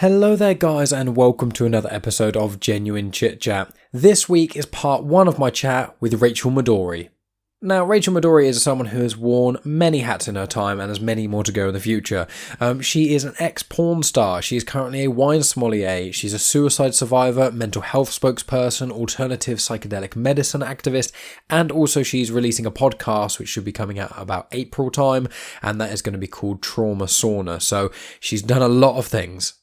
Hello there guys and welcome to another episode of Genuine Chit-Chat. This week is part 1 of my chat with Rachael Madori. Now, Rachael Madori is someone who has worn many hats in her time and has many more to go in the future. She is an ex-porn star. She is currently a wine sommelier. She's a suicide survivor, mental health spokesperson, alternative psychedelic medicine activist, and also she's releasing a podcast which should be coming out about April time, and that is going to be called Trauma Sauna. So she's done a lot of things.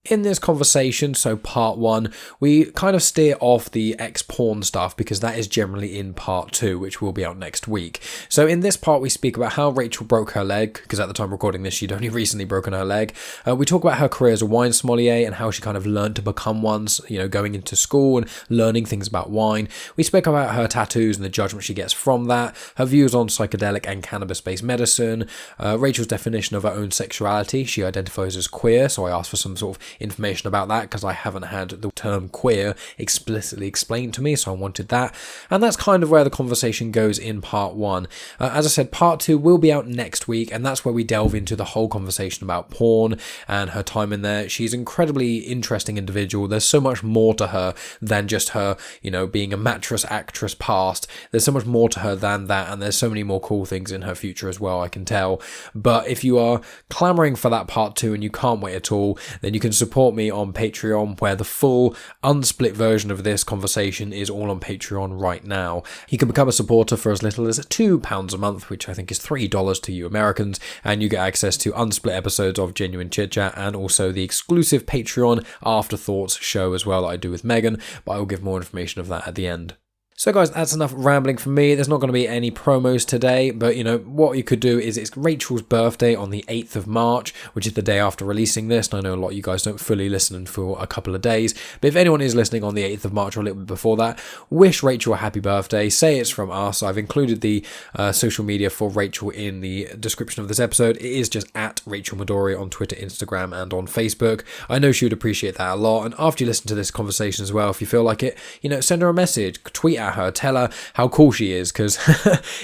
In this conversation, so part 1, we kind of steer off the ex-porn stuff because that is generally in part 2, which will be out next week. So in this part, we speak about how Rachael broke her leg, because at the time of recording this, she'd only recently broken her leg. We talk about her career as a wine sommelier and how she kind of learned to become one, going into school and learning things about wine. We spoke about her tattoos and the judgment she gets from that, her views on psychedelic and cannabis-based medicine, Rachael's definition of her own sexuality. She identifies as queer, so I asked for some sort of information about that because I haven't had the term queer explicitly explained to me, so I wanted that. And that's kind of where the conversation goes in part 1. As I said, part 2 will be out next week, and that's where we delve into the whole conversation about porn and her time in there. She's an incredibly interesting individual. There's so much more to her than just her, being a mattress actress past. There's so much more to her than that, and there's so many more cool things in her future as well, I can tell. But if you are clamoring for that part 2 and you can't wait at all, then you can support me on Patreon, where the full unsplit version of this conversation is all on Patreon right now. You can become a supporter for as little as £2 a month, which I think is $3 to you Americans, and you get access to unsplit episodes of Genuine Chit Chat and also the exclusive Patreon Afterthoughts show as well that I do with Megan, but I will give more information of that at the end. So guys, that's enough rambling from me. There's not going to be any promos today, but what you could do is it's Rachel's birthday on the 8th of March, which is the day after releasing this, and I know a lot of you guys don't fully listen for a couple of days, but if anyone is listening on the 8th of March or a little bit before that, wish Rachel a happy birthday, say it's from us. I've included the social media for Rachael in the description of this episode. It is just at Rachael Madori on Twitter, Instagram, and on Facebook. I know she would appreciate that a lot, and after you listen to this conversation as well, if you feel like it, send her a message, tweet at her, tell her how cool she is, because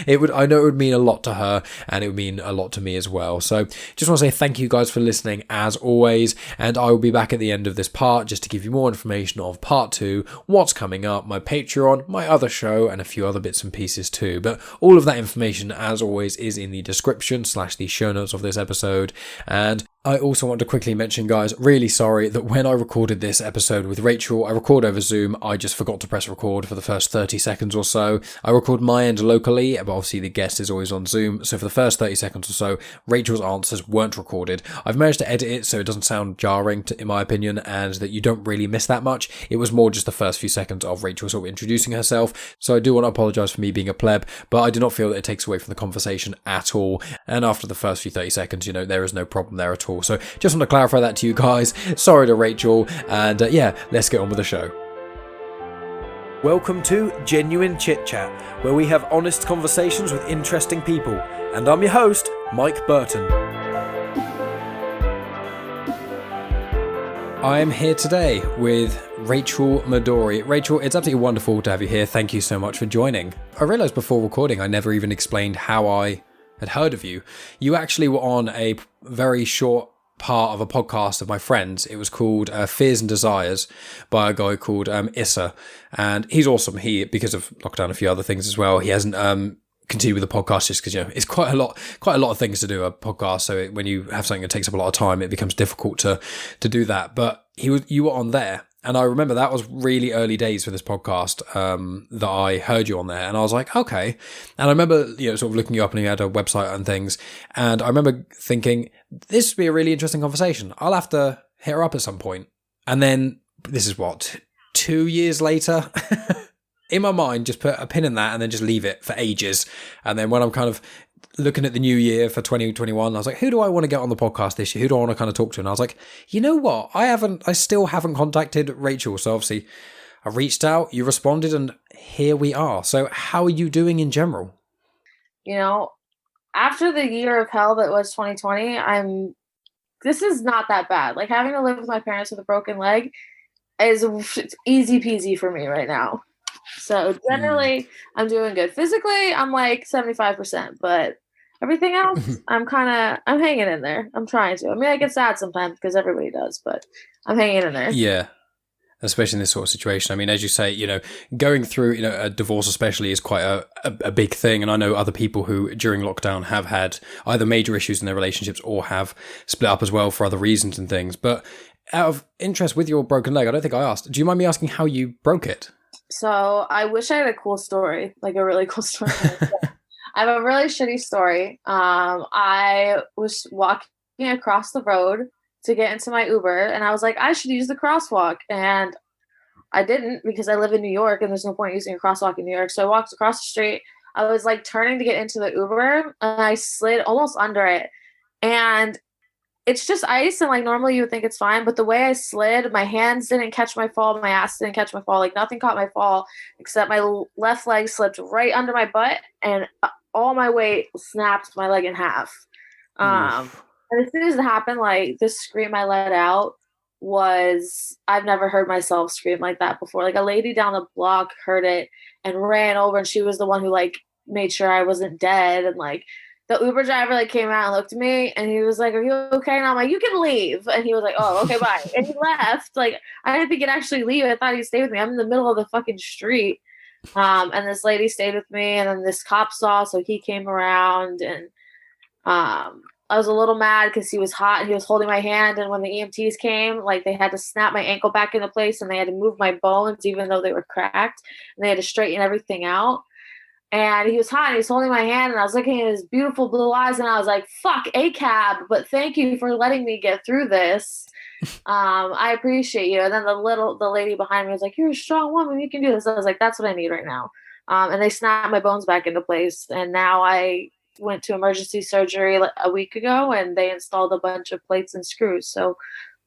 I know it would mean a lot to her and it would mean a lot to me as well. So just want to say thank you guys for listening as always, and I will be back at the end of this part just to give you more information of part 2, what's coming up, my Patreon, my other show, and a few other bits and pieces too. But all of that information as always is in the description / the show notes of this episode. And I also want to quickly mention, guys, really sorry that when I recorded this episode with Rachael, I record over Zoom, I just forgot to press record for the first 30 seconds or so. I record my end locally, but obviously the guest is always on Zoom, so for the first 30 seconds or so, Rachel's answers weren't recorded. I've managed to edit it so it doesn't sound jarring, in my opinion, and that you don't really miss that much. It was more just the first few seconds of Rachel sort of introducing herself, so I do want to apologise for me being a pleb, but I do not feel that it takes away from the conversation at all, and after the first few 30 seconds, there is no problem there at all. So just want to clarify that to you guys. Sorry to Rachael, and let's get on with the show. Welcome to Genuine Chit Chat, where we have honest conversations with interesting people, and I'm your host, Mike Burton. I am here today with Rachael Madori. Rachael, it's absolutely wonderful to have you here. Thank you so much for joining. I realised before recording I never even explained how I had heard of you. You actually were on a very short part of a podcast of my friends. It was called Fears and Desires by a guy called Issa, and he's awesome. Because of lockdown and a few other things as well, he hasn't continued with the podcast just because it's quite a lot of things to do a podcast, so when you have something that takes up a lot of time, it becomes difficult to do that. But you were on there, and I remember that was really early days for this podcast that I heard you on there, and I was like, okay. And I remember sort of looking you up, and you had a website and things, and I remember thinking this would be a really interesting conversation. I'll have to hit her up at some point. And then this is 2 years later. In my mind, just put a pin in that and then just leave it for ages. And then when I'm kind of looking at the new year for 2021, I was like, who do I want to get on the podcast this year? Who do I want to kind of talk to? And I was like, you know what? I still haven't contacted Rachael. So obviously I reached out, you responded, and here we are. So how are you doing in general? After the year of hell that was 2020, this is not that bad. Like, having to live with my parents with a broken leg is easy peasy for me right now. So generally, I'm doing good. Physically, I'm like 75%, but Everything else, I'm hanging in there. I'm trying to. I mean, I get sad sometimes because everybody does, but I'm hanging in there. Yeah. Especially in this sort of situation. I mean, as you say, going through, a divorce especially is quite a big thing. And I know other people who during lockdown have had either major issues in their relationships or have split up as well for other reasons and things. But out of interest with your broken leg, I don't think I asked. Do you mind me asking how you broke it? So I wish I had a cool story, like a really cool story. I have a really shitty story. I was walking across the road to get into my Uber, and I was like, I should use the crosswalk, and I didn't because I live in New York, and there's no point using a crosswalk in New York. So I walked across the street. I was like turning to get into the Uber, and I slid almost under it, and it's just ice, and like normally you would think it's fine, but the way I slid, my hands didn't catch my fall, my ass didn't catch my fall, like nothing caught my fall except my left leg slipped right under my butt, and all my weight snapped my leg in half. And as soon as it happened, like this scream I let out was, I've never heard myself scream like that before. Like a lady down the block heard it and ran over, and she was the one who like made sure I wasn't dead. And like the Uber driver like came out and looked at me, and he was like, "Are you okay?" And I'm like, "You can leave." And he was like, "Oh, okay, bye." And he left. Like I didn't think he'd actually leave. I thought he'd stay with me. I'm in the middle of the fucking street. And this lady stayed with me, and then this cop saw, so he came around, and I was a little mad because he was hot and he was holding my hand, and when the EMTs came, like they had to snap my ankle back into place, and they had to move my bones even though they were cracked, and they had to straighten everything out. And he was hot and he was holding my hand, and I was looking at his beautiful blue eyes, and I was like, fuck a cab, but thank you for letting me get through this. I appreciate you. And then the lady behind me was like, "You're a strong woman, you can do this." I was like, that's what I need right now. And they snapped my bones back into place, and now I went to emergency surgery a week ago, and they installed a bunch of plates and screws. So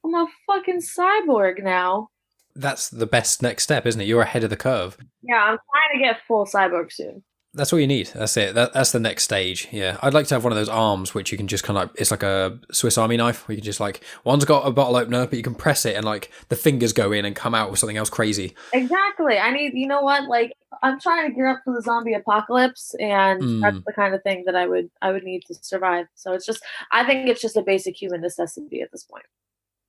I'm a fucking cyborg now. That's the best next step, isn't it? You're ahead of the curve. Yeah, I'm trying to get full cyborg soon. That's all you need. That's it. That's the next stage. Yeah. I'd like to have one of those arms which you can just kind of like, it's like a Swiss Army knife where you can just like, one's got a bottle opener, but you can press it and like the fingers go in and come out with something else crazy. Exactly. I need, you know what? Like I'm trying to gear up for the zombie apocalypse, and that's the kind of thing that I would need to survive. So it's just, I think it's just a basic human necessity at this point.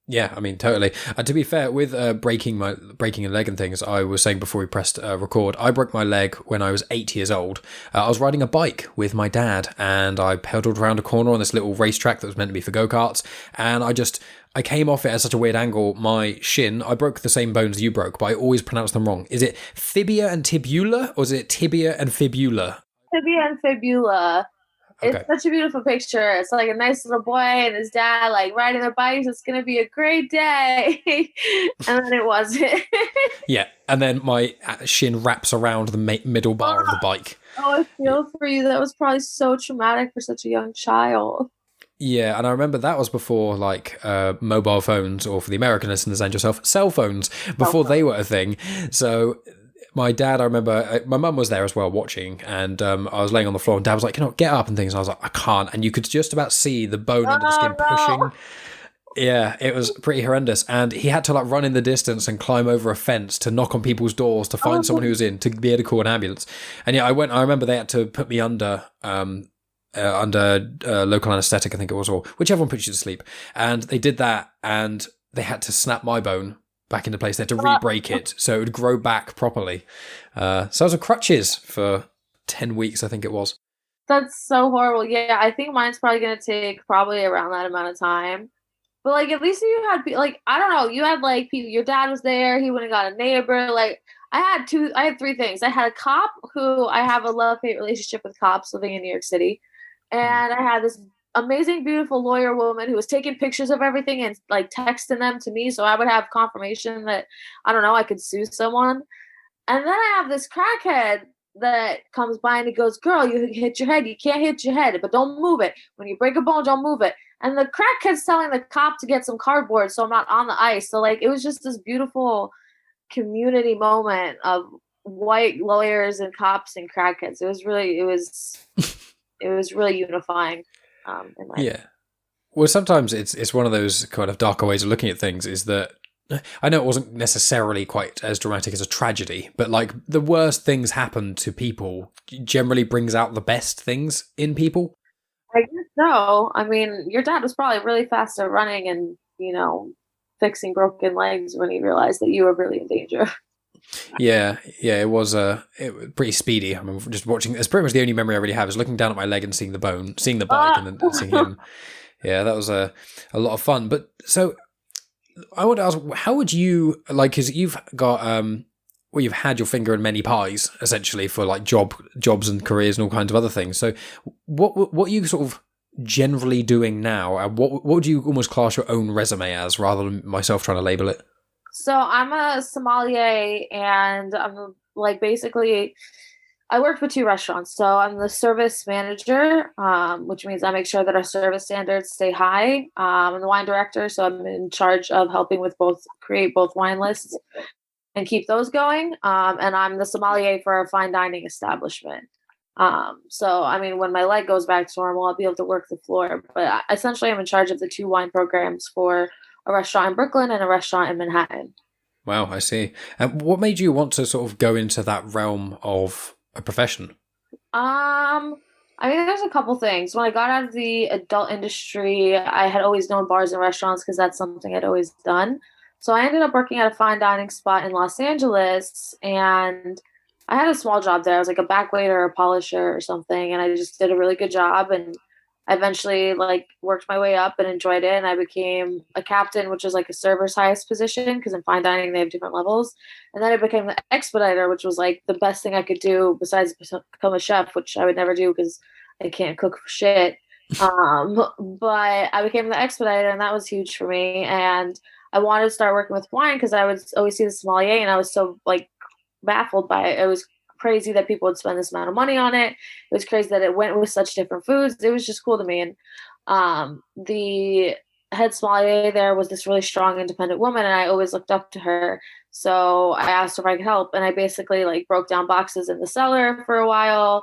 Yeah, I mean, totally. And to be fair, with breaking a leg and things, I was saying before we pressed record, I broke my leg when I was 8 years old. I was riding a bike with my dad, and I pedaled around a corner on this little racetrack that was meant to be for go-karts, and I came off it at such a weird angle. My shin, I broke the same bones you broke, but I always pronounce them wrong. Is it fibia and tibula, or is it tibia and fibula? Tibia and fibula. Okay. It's such a beautiful picture. It's like a nice little boy and his dad like riding their bikes. It's going to be a great day. And then it wasn't. Yeah. And then my shin wraps around the middle bar of the bike. Oh, I feel for you. That was probably so traumatic for such a young child. Yeah, and I remember that was before like mobile phones, or for the American listeners and yourself, cell phones, before they were a thing. So my dad, I remember, my mum was there as well watching, and I was laying on the floor, and Dad was like, get up and things. And I was like, I can't. And you could just about see the bone under the skin pushing. Yeah, it was pretty horrendous. And he had to like run in the distance and climb over a fence to knock on people's doors to find someone who was in, to be able to call an ambulance. And yeah, I remember they had to put me under local anesthetic, I think it was, or whichever one puts you to sleep. And they did that, and they had to snap my bone back into place. They had to re-break it so it would grow back properly. So I was on crutches for 10 weeks, I think it was. That's so horrible. Yeah, I think mine's probably going to take probably around that amount of time. But like, at least you had, like, I don't know, you had like people, your dad was there, he went and got a neighbor. Like I had three things. I had a cop who, I have a love-hate relationship with cops living in New York City. And I had this amazing, beautiful lawyer woman who was taking pictures of everything and like texting them to me, so I would have confirmation that, I don't know, I could sue someone. And then I have this crackhead that comes by and he goes, "Girl, you hit your head. You can't hit your head, but don't move it. When you break a bone, don't move it." And the crackhead's telling the cop to get some cardboard so I'm not on the ice. So like, it was just this beautiful community moment of white lawyers and cops and crackheads. It was really unifying. Yeah. Well, sometimes it's one of those kind of darker ways of looking at things, is that I know it wasn't necessarily quite as dramatic as a tragedy, but like the worst things happen to people generally brings out the best things in people. I guess so. I mean, your dad was probably really fast at running and, fixing broken legs when he realized that you were really in danger. Yeah, yeah, it was pretty speedy. I mean, just watching. It's pretty much the only memory I really have is looking down at my leg and seeing the bone, seeing the bike, and then seeing him. Yeah, that was a lot of fun. But so I want to ask, how would you like? Because you've got well, you've had your finger in many pies essentially for like jobs and careers and all kinds of other things. So what are you sort of generally doing now? And what would you almost class your own resume as, rather than myself trying to label it? So I'm a sommelier and I'm like basically I work for two restaurants. So I'm the service manager, which means I make sure that our service standards stay high. I'm the wine director, so I'm in charge of helping with create both wine lists and keep those going. And I'm the sommelier for a fine dining establishment. So I mean, when my leg goes back to normal, I'll be able to work the floor. But essentially, I'm in charge of the two wine programs for a restaurant in Brooklyn and a restaurant in Manhattan. Wow, I see. And what made you want to sort of go into that realm of a profession? I mean, there's a couple things. When I got out of the adult industry, I had always known bars and restaurants because that's something I'd always done. So I ended up working at a fine dining spot in Los Angeles, and I had a small job there. I was like a back waiter or a polisher or something, and I just did a really good job. And I eventually like worked my way up and enjoyed it, and I became a captain, which is like a server's highest position because in fine dining they have different levels. And then I became the expediter, which was like the best thing I could do besides become a chef, which I would never do because I can't cook for shit. But I became the expediter, and that was huge for me. And I wanted to start working with wine because I would always see the sommelier, and I was so like baffled by it. It was crazy that people would spend this amount of money on it. It was crazy that it went with such different foods. It was just cool to me. And the head sommelier there was this really strong, independent woman, and I always looked up to her. So I asked her if I could help, and I basically like broke down boxes in the cellar for a while.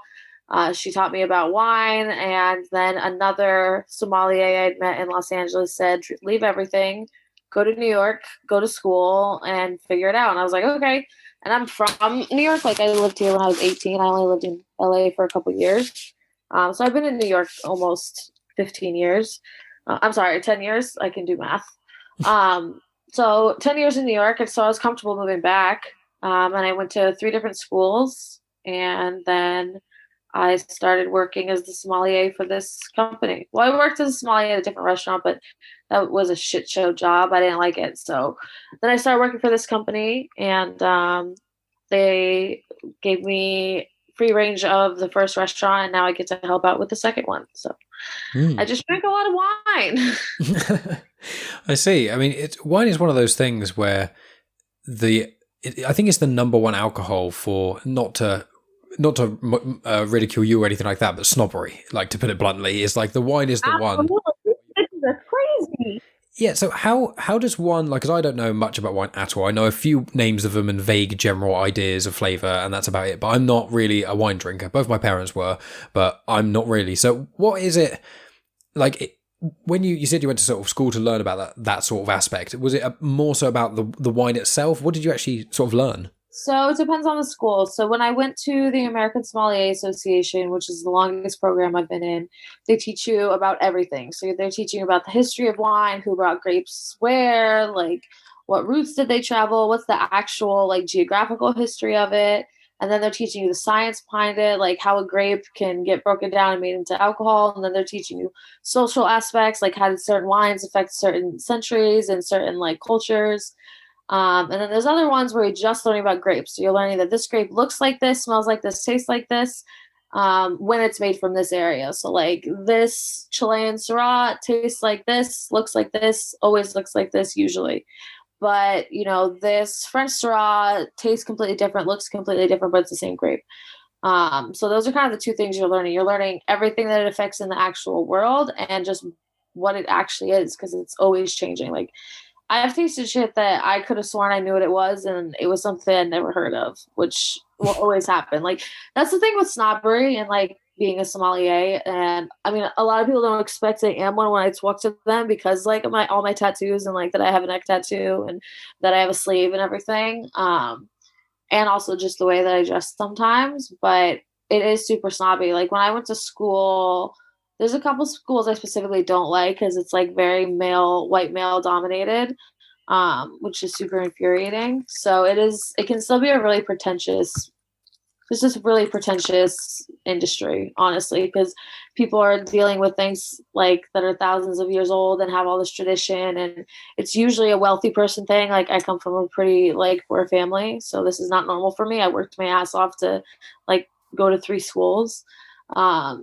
She taught me about wine, and then another sommelier I'd met in Los Angeles said, "Leave everything, go to New York, go to school, and figure it out." And I was like, "Okay." And I'm from New York. Like I lived here when I was 18. I only lived in LA for a couple years. So I've been in New York almost 15 years. I'm sorry, 10 years. I can do math. So 10 years in New York. And so I was comfortable moving back. And I went to three different schools. And then I started working as the sommelier for this company. Well, I worked as a sommelier at a different restaurant, but that was a shit show job. I didn't like it. So then I started working for this company, and they gave me free range of the first restaurant, and now I get to help out with the second one. So I just drink a lot of wine. I see. I mean, wine is one of those things where I think it's the number one alcohol for not to ridicule you or anything like that, but snobbery, like to put it bluntly, is like the wine is the one. Absolutely. That's crazy. Yeah, so how does one, like, because I don't know much about wine at all. I know a few names of them and vague general ideas of flavour, and that's about it. But I'm not really a wine drinker. Both my parents were, but I'm not really. So what is it, like, when you said you went to sort of school to learn about that sort of aspect, was it more so about the wine itself? What did you actually sort of learn? So it depends on the school. So when I went to the American Sommelier Association, which is the longest program I've been in, they teach you about everything. So they're teaching you about the history of wine, who brought grapes where, like what routes did they travel, what's the actual like geographical history of it. And then they're teaching you the science behind it, like how a grape can get broken down and made into alcohol. And then they're teaching you social aspects, like how did certain wines affect certain centuries and certain like cultures. And then there's other ones where you're just learning about grapes. So you're learning that this grape looks like this, smells like this, tastes like this, when it's made from this area. So like this Chilean Syrah tastes like this, looks like this, always looks like this usually. But this French Syrah tastes completely different, looks completely different, but it's the same grape. So those are kind of the two things you're learning. You're learning everything that it affects in the actual world and just what it actually is, because it's always changing. Like I've tasted shit that I could have sworn I knew what it was, and it was something I'd never heard of, which will always happen. Like that's the thing with snobbery and like being a sommelier. And I mean, a lot of people don't expect I am one when I talk to them because like all my tattoos and like that I have a neck tattoo and that I have a sleeve and everything. And also just the way that I dress sometimes. But it is super snobby. Like when I went to school, There's a couple schools I specifically don't like because it's like very white male dominated, which is super infuriating. So it can still be a really pretentious, it's just really pretentious industry, honestly, because people are dealing with things like that are thousands of years old and have all this tradition, and it's usually a wealthy person thing. Like I come from a pretty like poor family, so this is not normal for me. I worked my ass off to like go to 3 schools.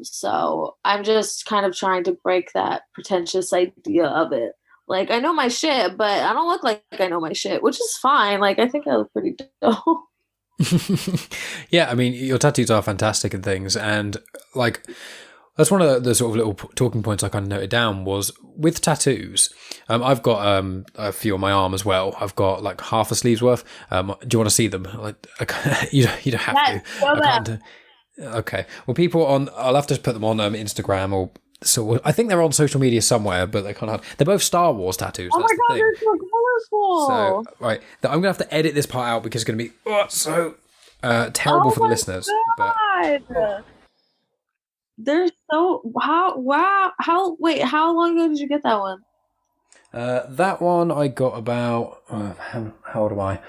So I'm just kind of trying to break that pretentious idea of it. Like I know my shit, but I don't look like I know my shit, which is fine. Like I think I look pretty dope. Yeah, I mean, your tattoos are fantastic and things, and like that's one of the sort of little talking points I kind of noted down was with tattoos. I've got a few on my arm as well. I've got like half a sleeve's worth. Do you want to see them? Like, you don't have to. I can't. Okay. Well, I'll have to put them on Instagram or so. I think they're on social media somewhere, but they're kind of hard. They're both Star Wars tattoos. Oh my god, they're so colorful. So right, I'm gonna have to edit this part out because it's gonna be so terrible for the listeners. God. But they're so how long ago did you get that one? That one I got about how old am I?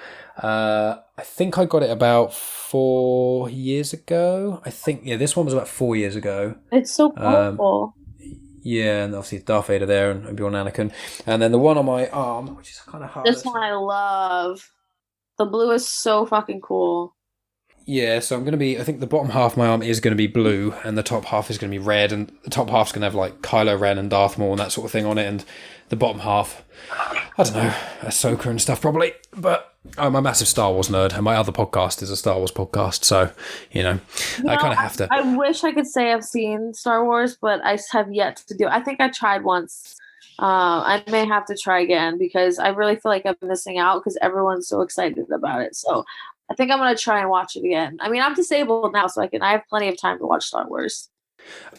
I think I got it about 4 years ago. I think this one was about 4 years ago. It's so colorful. Yeah, and obviously Darth Vader there and Obi-Wan Anakin. And then the one on my arm, which is kind of hard. This one I love. The blue is so fucking cool. Yeah, so I think the bottom half of my arm is going to be blue and the top half is going to be red, and the top half's going to have like Kylo Ren and Darth Maul and that sort of thing on it, and the bottom half, I don't know, Ahsoka and stuff probably, but I'm a massive Star Wars nerd and my other podcast is a Star Wars podcast, so, I kind of have to. I wish I could say I've seen Star Wars, but I have yet to do it. I think I tried once. I may have to try again because I really feel like I'm missing out because everyone's so excited about it, so I think I'm going to try and watch it again. I mean, I'm disabled now, so I have plenty of time to watch Star Wars.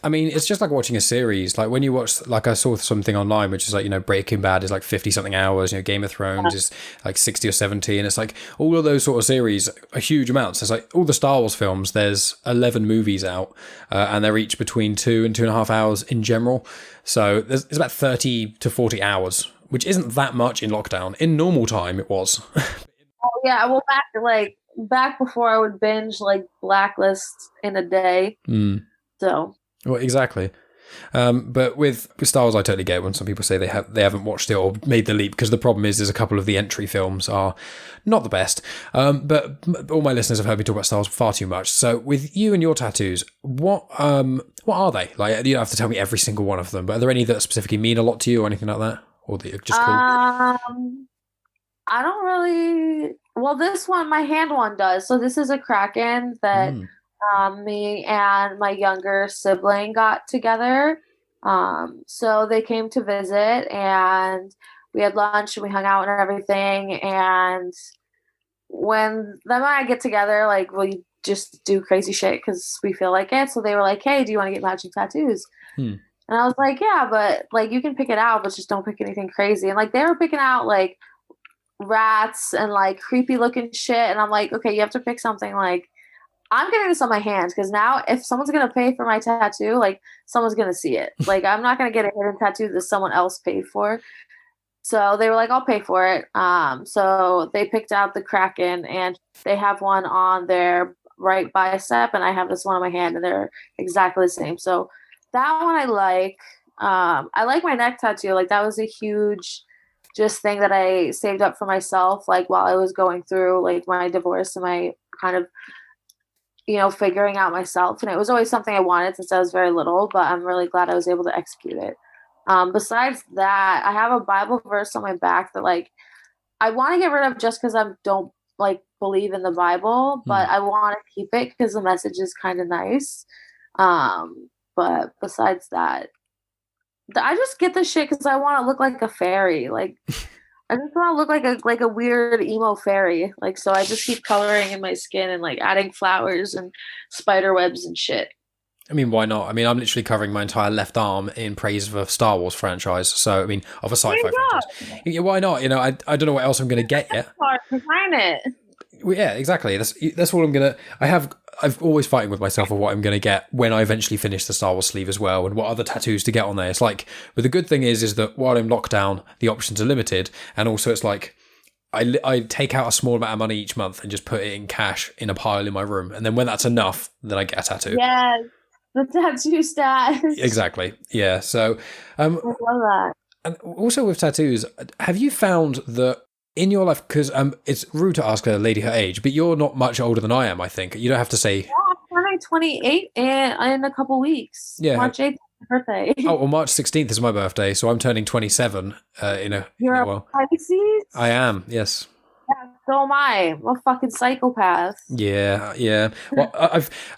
I mean, it's just like watching a series. Like when you watch, like I saw something online, which is like, Breaking Bad is like 50 something hours, Game of Thrones is like 60 or 70. And it's like all of those sort of series are huge amounts. There's like all the Star Wars films, there's 11 movies out and they're each between 2 and 2.5 hours in general. So it's about 30 to 40 hours, which isn't that much in lockdown. In normal time, it was. Oh, yeah. Well, back before I would binge like Blacklist in a day. So. Well, exactly. But with Star Wars, I totally get it when some people say they haven't watched it or made the leap, because the problem is a couple of the entry films are not the best. But all my listeners have heard me talk about Star Wars far too much. So with you and your tattoos, what are they? Like, you don't have to tell me every single one of them, but are there any that specifically mean a lot to you or anything like that, or that you're just cool? I don't really. Well, this one, my hand one does. So this is a Kraken that me and my younger sibling got together. So they came to visit and we had lunch and we hung out and everything. And when them and I get together, like we just do crazy shit because we feel like it. So they were like, "Hey, do you want to get matching tattoos?" And I was like, "Yeah, but like you can pick it out, but just don't pick anything crazy." And like they were picking out like rats and like creepy looking shit, and I'm like, okay, you have to pick something. Like I'm getting this on my hands because now if someone's gonna pay for my tattoo, like someone's gonna see it. Like I'm not gonna get a hidden tattoo that someone else paid for. So they were like, I'll pay for it. So they picked out the Kraken, and they have one on their right bicep and I have this one on my hand, and they're exactly the same. So that one I like. I like my neck tattoo. Like that was a huge just thing that I saved up for myself, like while I was going through like my divorce and my kind of, figuring out myself. And it was always something I wanted since I was very little, but I'm really glad I was able to execute it. Besides that, I have a Bible verse on my back that like, I want to get rid of just because I don't like believe in the Bible, but I want to keep it because the message is kind of nice. But besides that, I just get the shit because I want to look like a fairy. Like, I just want to look like a weird emo fairy. Like, so I just keep coloring in my skin and like adding flowers and spider webs and shit. I mean, why not? I mean, I'm literally covering my entire left arm in praise of a Star Wars franchise. So, I mean, of a sci-fi franchise. Yeah, why not? I don't know what else I'm going to get yet. Hard to find it. Well, yeah, exactly. That's all I'm gonna. I have I'm always fighting with myself of what I'm going to get when I eventually finish the Star Wars sleeve as well, and what other tattoos to get on there. It's like, but the good thing is that while I'm locked down, the options are limited, and also it's like I take out a small amount of money each month and just put it in cash in a pile in my room, and then when that's enough, then I get a tattoo. Yes, the tattoo stash. Exactly. Yeah. So, I love that. and also with tattoos, have you found that in your life, because it's rude to ask a lady her age, but you're not much older than I am, I think. You don't have to say... Yeah, I'm turning 28 in a couple weeks. Yeah. March 8th is my birthday. Oh, well, March 16th is my birthday, so I'm turning 27 You're a a while. Pisces? I am, yes. Yeah, so am I. I'm a fucking psychopath. Yeah. Well,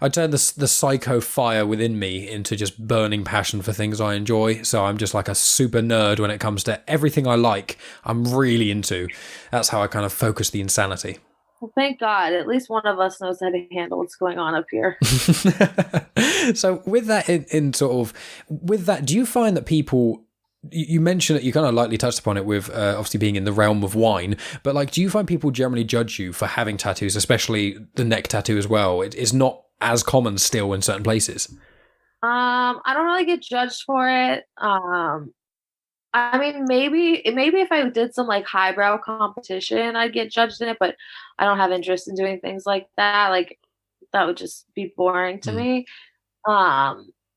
I turned the psycho fire within me into just burning passion for things I enjoy. So I'm just like a super nerd when it comes to everything I like. I'm really into. That's how I kind of focus the insanity. Well, thank God. At least one of us knows how to handle what's going on up here. So with that with that, do you find that people... You mentioned that you kind of lightly touched upon it with obviously being in the realm of wine, but like, do you find people generally judge you for having tattoos, especially the neck tattoo as well? It is not as common still in certain places. I don't really get judged for it. I mean, maybe if I did some like highbrow competition, I'd get judged in it, but I don't have interest in doing things like that. Like, that would just be boring to me.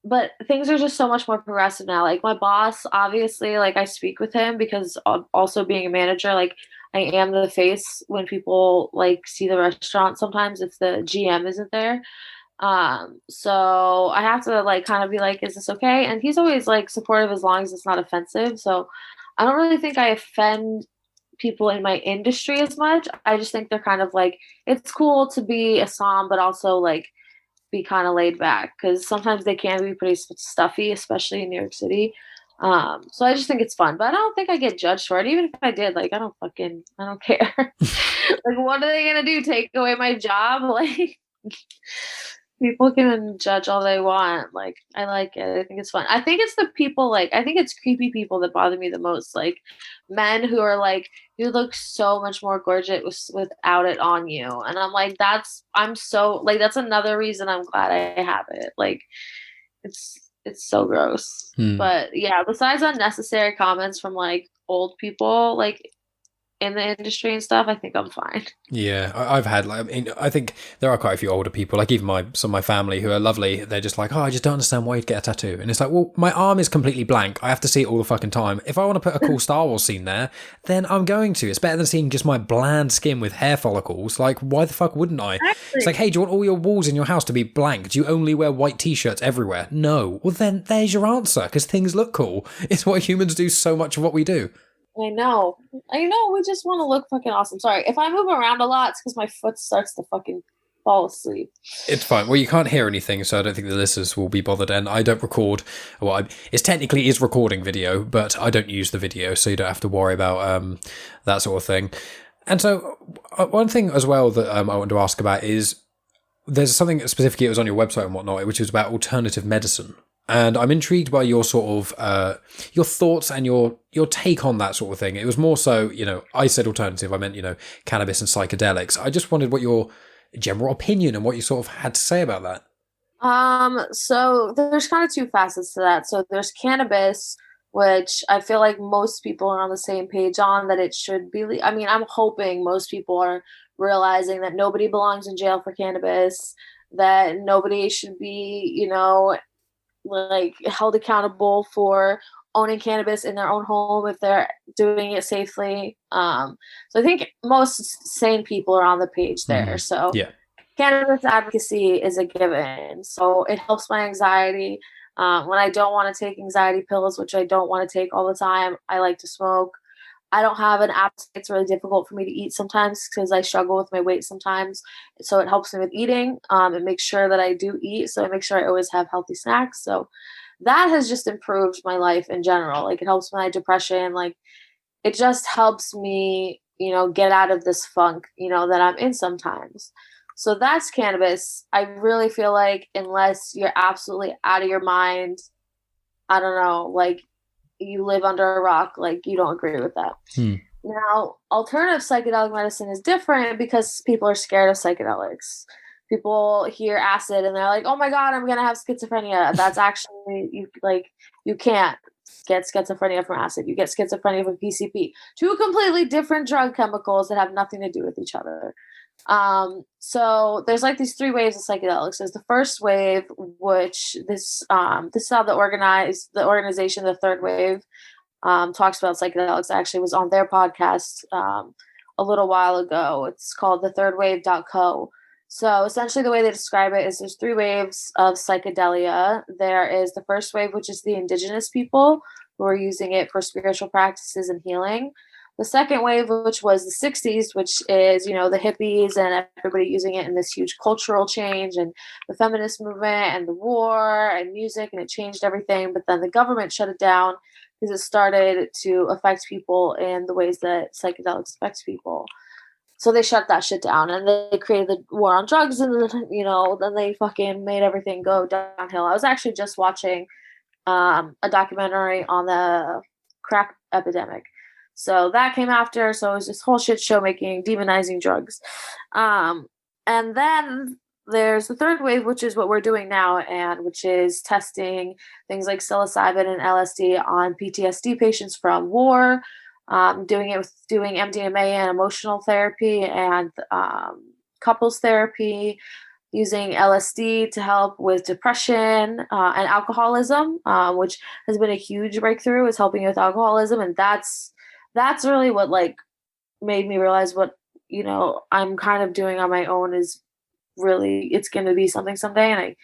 But things are just so much more progressive now. Like, my boss, obviously, like, I speak with him because of also being a manager, like, I am the face when people like see the restaurant sometimes if the GM isn't there. So I have to like kind of be like, is this okay? And he's always like supportive as long as it's not offensive. So I don't really think I offend people in my industry as much. I just think they're kind of like, it's cool to be a som, but also like be kind of laid back because sometimes they can be pretty stuffy, especially in New York City. So I just think it's fun, but I don't think I get judged for it. Even if I did, like, I don't care. Like, what are they gonna do? Take away my job? Like, people can judge all they want. Like, I like it. I think it's fun. I think it's the people, like, I think it's creepy people that bother me the most. Like, men who are like, you look so much more gorgeous without it on you. And I'm like, that's another reason I'm glad I have it. Like, it's so gross. But yeah, besides unnecessary comments from like old people, like in the industry and stuff, I think I'm fine. Yeah, I've had like, I mean, I think there are quite a few older people, like even some of my family who are lovely. They're just like, oh, I just don't understand why you'd get a tattoo. And it's like, well, my arm is completely blank. I have to see it all the fucking time. If I want to put a cool Star Wars scene there, then I'm going to. It's better than seeing just my bland skin with hair follicles. Like, why the fuck wouldn't I? Exactly. It's like, hey, do you want all your walls in your house to be blank? Do you only wear white t-shirts everywhere? No. Well, then there's your answer, because things look cool. It's what humans do so much of what we do. I know. We just want to look fucking awesome. Sorry, if I move around a lot, it's because my foot starts to fucking fall asleep. It's fine. Well, you can't hear anything, so I don't think the listeners will be bothered. And I don't record. Well, it technically is recording video, but I don't use the video, so you don't have to worry about that sort of thing. And so, one thing as well that I want to ask about is there's something specifically that was on your website and whatnot, which was about alternative medicine. And I'm intrigued by your sort of your thoughts and your take on that sort of thing. It was more so, I said alternative, I meant, cannabis and psychedelics. I just wondered what your general opinion and what you sort of had to say about that. So there's kind of two facets to that. So there's cannabis, which I feel like most people are on the same page on, that it should be. I mean, I'm hoping most people are realizing that nobody belongs in jail for cannabis, that nobody should be, like held accountable for owning cannabis in their own home if they're doing it safely. So I think most sane people are on the page there. So yeah. Cannabis advocacy is a given. So it helps my anxiety. When I don't want to take anxiety pills, which I don't want to take all the time, I like to smoke. I don't have an appetite. It's really difficult for me to eat sometimes because I struggle with my weight sometimes. So it helps me with eating. It makes sure that I do eat. So I make sure I always have healthy snacks. So that has just improved my life in general. Like, it helps my depression. Like, it just helps me, get out of this funk, that I'm in sometimes. So that's cannabis. I really feel like unless you're absolutely out of your mind, I don't know, like, you live under a rock, like, you don't agree with that. Now, alternative psychedelic medicine is different because people are scared of psychedelics. people hear acid and they're like, oh my God, I'm going to have schizophrenia. That's actually, you can't get schizophrenia from acid. You get schizophrenia from PCP. Two completely different drug chemicals that have nothing to do with each other. So there's like these three waves of psychedelics. There's the first wave, which this is how the organization, the third wave, talks about psychedelics. I actually was on their podcast a little while ago. It's called the thirdwave.co. So essentially the way they describe it is there's three waves of psychedelia. There is the first wave, which is the indigenous people who are using it for spiritual practices and healing. The second wave, which was the 60s, which is, the hippies and everybody using it in this huge cultural change and the feminist movement and the war and music, and it changed everything. But then the government shut it down because it started to affect people in the ways that psychedelics affect people. So they shut that shit down and they created the war on drugs, and then they fucking made everything go downhill. I was actually just watching a documentary on the crack epidemic. So that came after. So it was this whole shit show making, demonizing drugs. And then there's the third wave, which is what we're doing now, and which is testing things like psilocybin and LSD on PTSD patients from war, doing MDMA and emotional therapy and couples therapy, using LSD to help with depression and alcoholism, which has been a huge breakthrough, is helping with alcoholism. And that's really what made me realize what, I'm kind of doing on my own is really, it's going to be something someday. And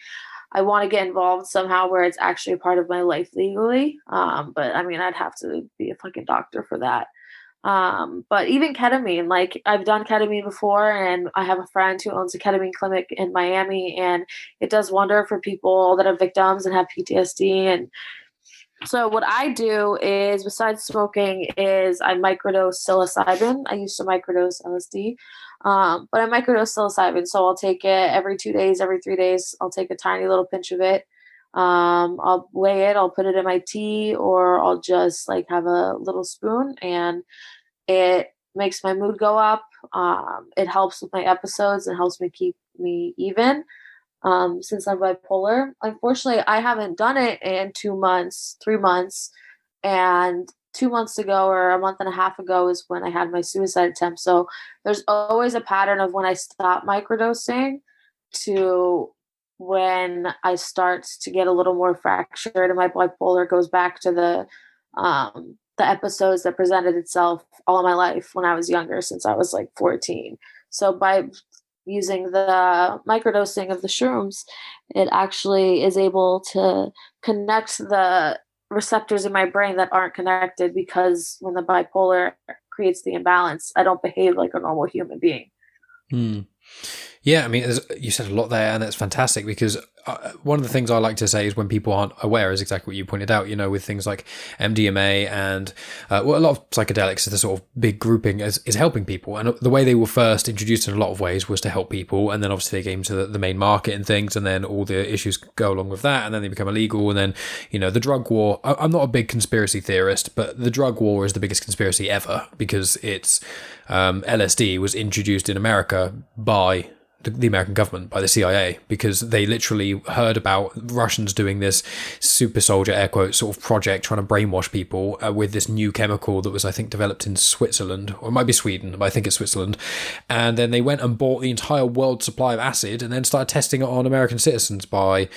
I want to get involved somehow where it's actually a part of my life legally. But I mean, I'd have to be a fucking doctor for that. But even ketamine, I've done ketamine before, and I have a friend who owns a ketamine clinic in Miami, and it does wonder for people that are victims and have PTSD. And so what I do is, besides smoking, is I microdose psilocybin. I used to microdose LSD, but I microdose psilocybin. So I'll take it every 2 days, every 3 days. I'll take a tiny little pinch of it. I'll weigh it. I'll put it in my tea, or I'll just have a little spoon, and it makes my mood go up. It helps with my episodes. It helps me keep me even. Since I'm bipolar. Unfortunately, I haven't done it in 2 months, 3 months. And 2 months ago or a month and a half ago is when I had my suicide attempt. So there's always a pattern of when I stop microdosing to when I start to get a little more fractured, and my bipolar goes back to the episodes that presented itself all my life when I was younger, since I was 14. So by using the microdosing of the shrooms, it actually is able to connect the receptors in my brain that aren't connected, because when the bipolar creates the imbalance, I don't behave like a normal human being. Yeah, I mean, you said a lot there, and that's fantastic, because one of the things I like to say is when people aren't aware is exactly what you pointed out, with things like MDMA and a lot of psychedelics, the sort of big grouping is helping people. And the way they were first introduced in a lot of ways was to help people. And then obviously they came to the main market and things, and then all the issues go along with that. And then they become illegal. And then, the drug war, I'm not a big conspiracy theorist, but the drug war is the biggest conspiracy ever, because it's LSD was introduced in America by the American government, by the CIA, because they literally heard about Russians doing this super soldier, air quotes, sort of project trying to brainwash people with this new chemical that was, I think, developed in Switzerland, or it might be Sweden, but I think it's Switzerland. And then they went and bought the entire world supply of acid and then started testing it on American citizens by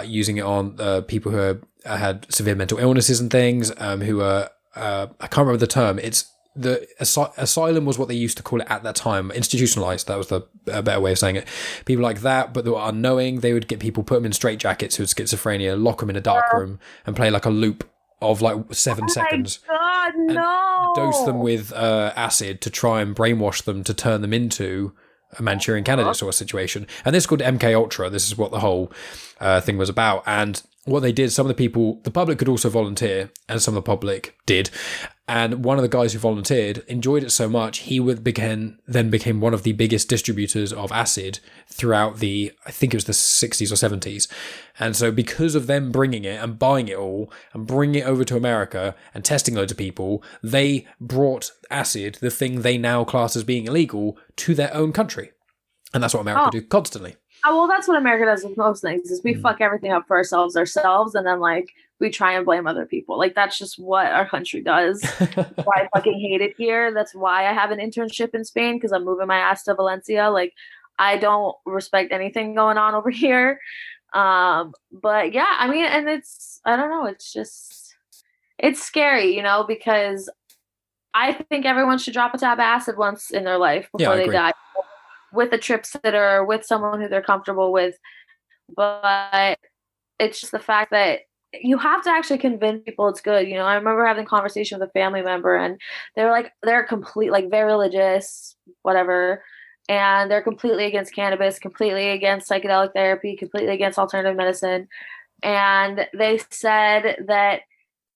using it on people who had severe mental illnesses and things, who are, I can't remember the term, it's the asylum was what they used to call it at that time, institutionalized, that was the better way of saying it. People like that, but they were unknowing. They would get people, put them in straitjackets who had schizophrenia, lock them in a dark room and play a loop of 7 seconds. Oh my God, no! Dose them with acid to try and brainwash them to turn them into a Manchurian candidate sort of situation. And this is called MK Ultra. This is what the whole thing was about. And what they did, some of the people, the public could also volunteer, and some of the public did. And one of the guys who volunteered enjoyed it so much, he became one of the biggest distributors of acid throughout I think it was the 60s or 70s. And so because of them bringing it and buying it all and bringing it over to America and testing loads of people, they brought acid, the thing they now class as being illegal, to their own country. And that's what America do constantly. Oh, well, that's what America does with most things is we fuck everything up for ourselves, and then like we try and blame other people. Like that's just what our country does. Why I fucking hate it here. That's why I have an internship in Spain, because I'm moving my ass to Valencia. Like I don't respect anything going on over here. But yeah, I mean, and I don't know, it's scary, you know, because I think everyone should drop a tab of acid once in their life before they die, with a trip sitter, with someone who they're comfortable with. But it's just the fact that you have to actually convince people it's good. You know, I remember having a conversation with a family member, and they're complete, like very religious, whatever. And they're completely against cannabis, completely against psychedelic therapy, completely against alternative medicine. And they said that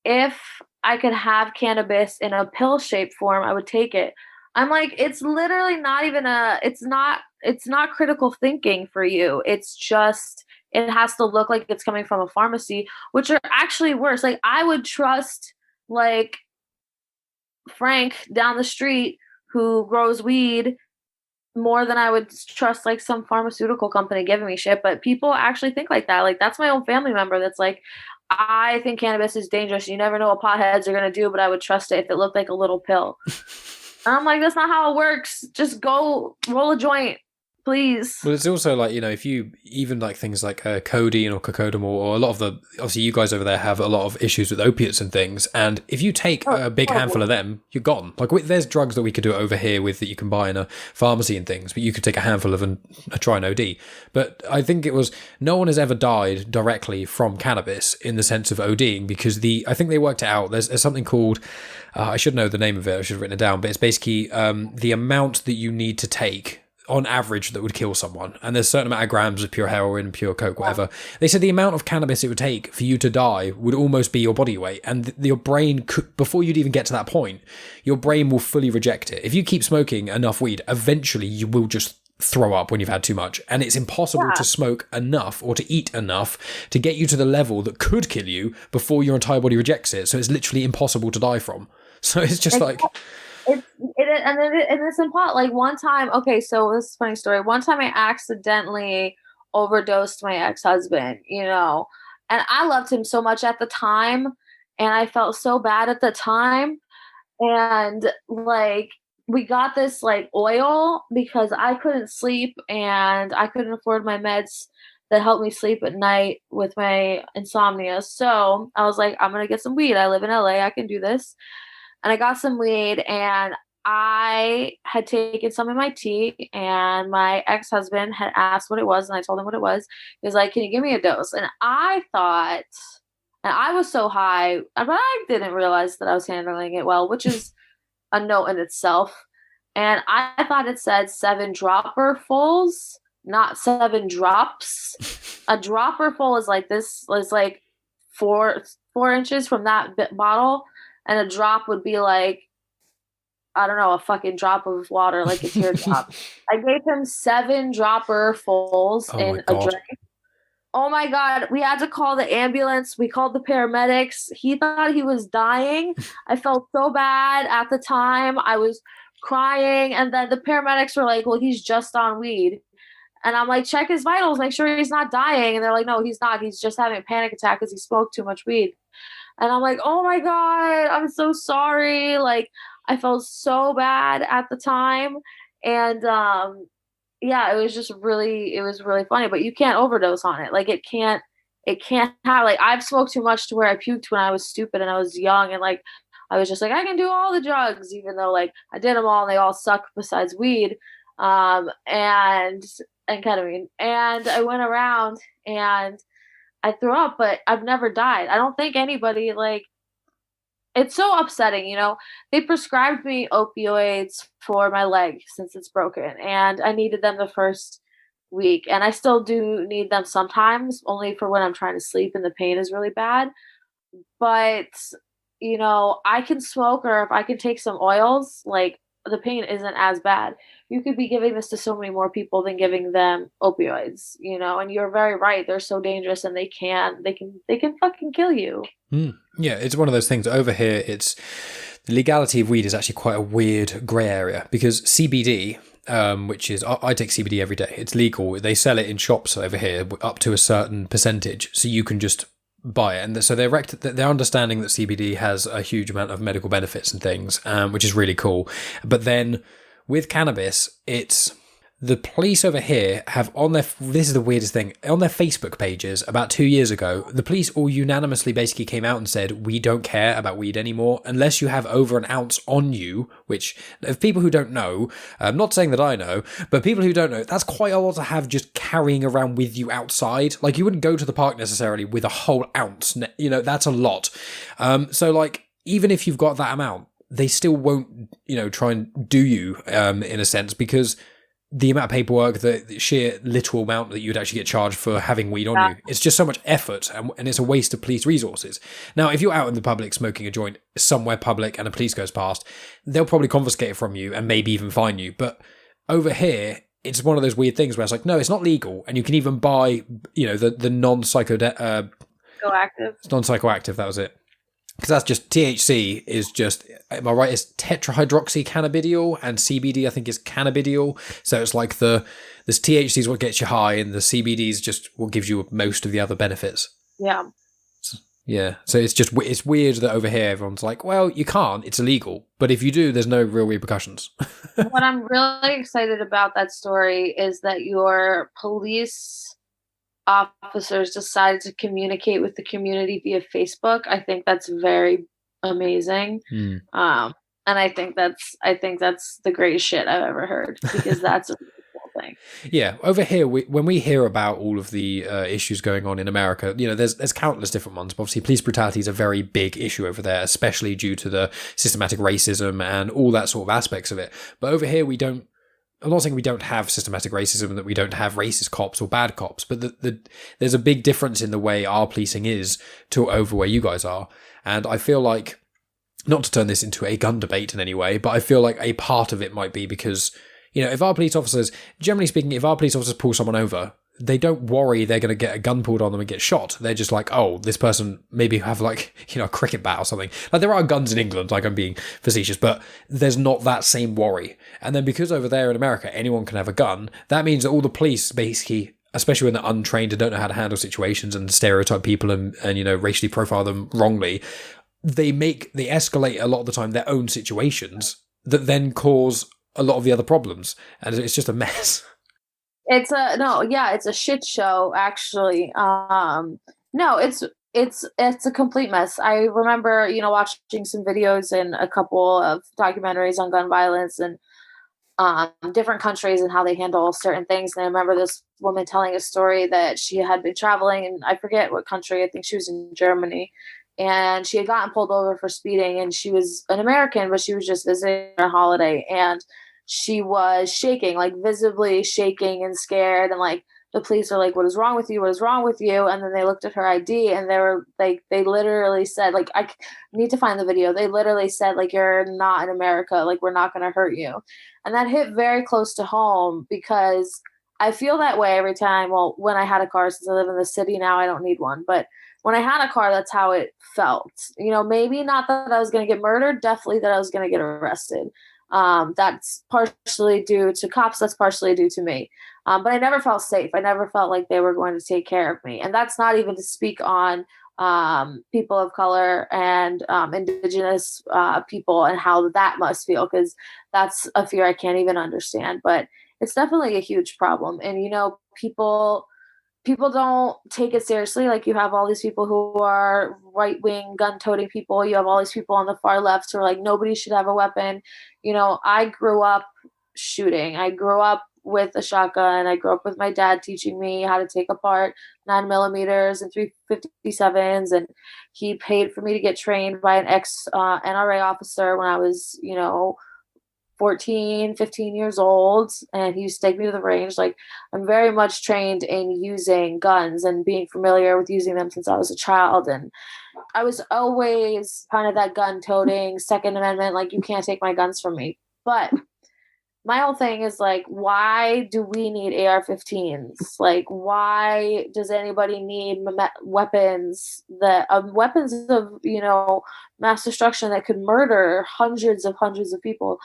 if I could have cannabis in a pill shaped form, I would take it. I'm like, it's literally not even it's not critical thinking for you. It's just, it has to look like it's coming from a pharmacy, which are actually worse. Like I would trust like Frank down the street who grows weed more than I would trust like some pharmaceutical company giving me shit. But people actually think like that. Like that's my own family member that's like, I think cannabis is dangerous. You never know what potheads are going to do, but I would trust it if it looked like a little pill. And I'm like, that's not how it works. Just go roll a joint, please. Well, it's also like, you know, if you even like things like codeine or cocodamol, or a lot of the, obviously you guys over there have a lot of issues with opiates and things, and if you take a big handful of them, you're gone. Like there's drugs that we could do over here with that you can buy in a pharmacy and things, but you could take a handful of and try an OD. But I think it was, no one has ever died directly from cannabis in the sense of ODing, because I think they worked it out. There's something called, I should know the name of it, I should have written it down, but it's basically the amount that you need to take on average that would kill someone, and there's a certain amount of grams of pure heroin, pure coke, whatever. They said the amount of cannabis it would take for you to die would almost be your body weight, and your brain could, before you'd even get to that point, your brain will fully reject it. If you keep smoking enough weed, eventually you will just throw up when you've had too much, and it's impossible to smoke enough or to eat enough to get you to the level that could kill you before your entire body rejects it. So it's literally impossible to die from. So it's just like, it's in pot. Like one time, okay, so this is a funny story. One time I accidentally overdosed my ex-husband, you know, and I loved him so much at the time, and I felt so bad at the time. And like we got this like oil because I couldn't sleep and I couldn't afford my meds that helped me sleep at night with my insomnia. So I was like, I'm gonna get some weed. I live in LA, I can do this. And I got some weed, and I had taken some in my tea, and my ex-husband had asked what it was, and I told him what it was. He was like, can you give me a dose? And I thought, and I was so high, but I didn't realize that I was handling it well, which is a note in itself. And I thought it said 7 dropper fulls, not 7 drops. A dropper full is like this, is like 4 inches from that bottle. And a drop would be like, I don't know, a fucking drop of water, like a teardrop. I gave him 7 dropper fulls in a drink. Oh my God. We had to call the ambulance. We called the paramedics. He thought he was dying. I felt so bad at the time. I was crying. And then the paramedics were like, well, he's just on weed. And I'm like, check his vitals, make sure he's not dying. And they're like, no, he's not. He's just having a panic attack because he smoked too much weed. And I'm like, oh my God, I'm so sorry. Like, I felt so bad at the time. And yeah, it was really funny. But you can't overdose on it. Like it can't have, like, I've smoked too much to where I puked when I was stupid and I was young, and like I was just like, I can do all the drugs, even though like I did them all and they all suck besides weed. And ketamine. And I went around and I threw up, but I've never died. I don't think anybody, like, it's so upsetting, you know. They prescribed me opioids for my leg since it's broken, and I needed them the first week, and I still do need them sometimes, only for when I'm trying to sleep and the pain is really bad. But, you know, I can smoke, or if I can take some oils, like, the pain isn't as bad. You could be giving this to so many more people than giving them opioids, you know. And you're very right; they're so dangerous, and they can fucking kill you. Yeah, it's one of those things. Over here, the legality of weed is actually quite a weird grey area, because CBD which is I take CBD every day. It's legal. They sell it in shops over here up to a certain percentage, so you can just buy it. And so they're understanding that CBD has a huge amount of medical benefits and things, which is really cool. But then with cannabis, it's the police over here have this is the weirdest thing, on their Facebook pages about 2 years ago, the police all unanimously basically came out and said, we don't care about weed anymore unless you have over an ounce on you, which, if people who don't know, I'm not saying that I know, but people who don't know, that's quite a lot to have just carrying around with you outside. Like, you wouldn't go to the park necessarily with a whole ounce, that's a lot. So like, even if you've got that amount, they still won't, try and do you, in a sense, because the amount of paperwork, the sheer literal amount that you'd actually get charged for having weed on you, it's just so much effort, and it's a waste of police resources. Now, if you're out in the public smoking a joint somewhere public and a police goes past, they'll probably confiscate it from you and maybe even fine you. But over here, it's one of those weird things where it's like, no, it's not legal, and you can even buy, the non-psychoactive. Non-psychoactive, that was it. Because that's just, THC is just, am I right, it's tetrahydroxycannabidiol, and CBD I think is cannabidiol. So it's like this THC is what gets you high, and the CBD is just what gives you most of the other benefits. Yeah. Yeah. So it's weird that over here everyone's like, well, you can't, it's illegal. But if you do, there's no real repercussions. What I'm really excited about that story is that your police officers decided to communicate with the community via Facebook. I think that's very amazing. And I think that's the greatest shit I've ever heard, because that's a cool thing. Yeah, over here, when we hear about all of the issues going on in America, there's countless different ones. But obviously, police brutality is a very big issue over there, especially due to the systematic racism and all that sort of aspects of it. But over here, I'm not saying we don't have systematic racism and that we don't have racist cops or bad cops, but there's a big difference in the way our policing is to over where you guys are. And I feel like, not to turn this into a gun debate in any way, but I feel like a part of it might be because, if our police officers, generally speaking, if our police officers pull someone over, they don't worry they're going to get a gun pulled on them and get shot. They're just like, oh, this person maybe have like, a cricket bat or something. Like, there are guns in England, like, I'm being facetious, but there's not that same worry. And then because over there in America, anyone can have a gun, that means that all the police basically, especially when they're untrained and don't know how to handle situations and stereotype people and racially profile them wrongly, they escalate a lot of the time their own situations that then cause a lot of the other problems. And it's just a mess. It's a shit show, actually. No, it's a complete mess. I remember, watching some videos and a couple of documentaries on gun violence and different countries and how they handle certain things. And I remember this woman telling a story that she had been traveling, and I forget what country, I think she was in Germany, and she had gotten pulled over for speeding, and she was an American, but she was just visiting on a holiday, and she was shaking, like visibly shaking and scared. And like, the police are like, what is wrong with you? What is wrong with you? And then they looked at her ID, and they were like, they literally said, like, I need to find the video. They literally said, like, you're not in America. Like, we're not going to hurt you. And that hit very close to home, because I feel that way every time. Well, when I had a car, since I live in the city now, I don't need one. But when I had a car, that's how it felt. Maybe not that I was going to get murdered, definitely that I was going to get arrested. That's partially due to cops. That's partially due to me. But I never felt safe. I never felt like they were going to take care of me. And that's not even to speak on people of color and indigenous people and how that must feel, because that's a fear I can't even understand. But it's definitely a huge problem. And, people don't take it seriously. Like, you have all these people who are right-wing gun-toting people. You have all these people on the far left who are like, nobody should have a weapon. I grew up shooting. I grew up with a shotgun. I grew up with my dad teaching me how to take apart 9mm and 357s. And he paid for me to get trained by an ex-NRA officer when I was, 14, 15 years old, and he used to take me to the range. Like, I'm very much trained in using guns and being familiar with using them since I was a child. And I was always kind of that gun toting, Second Amendment, like, you can't take my guns from me. But my whole thing is like, why do we need AR-15s? Like, why does anybody need weapons of mass destruction that could murder hundreds of people?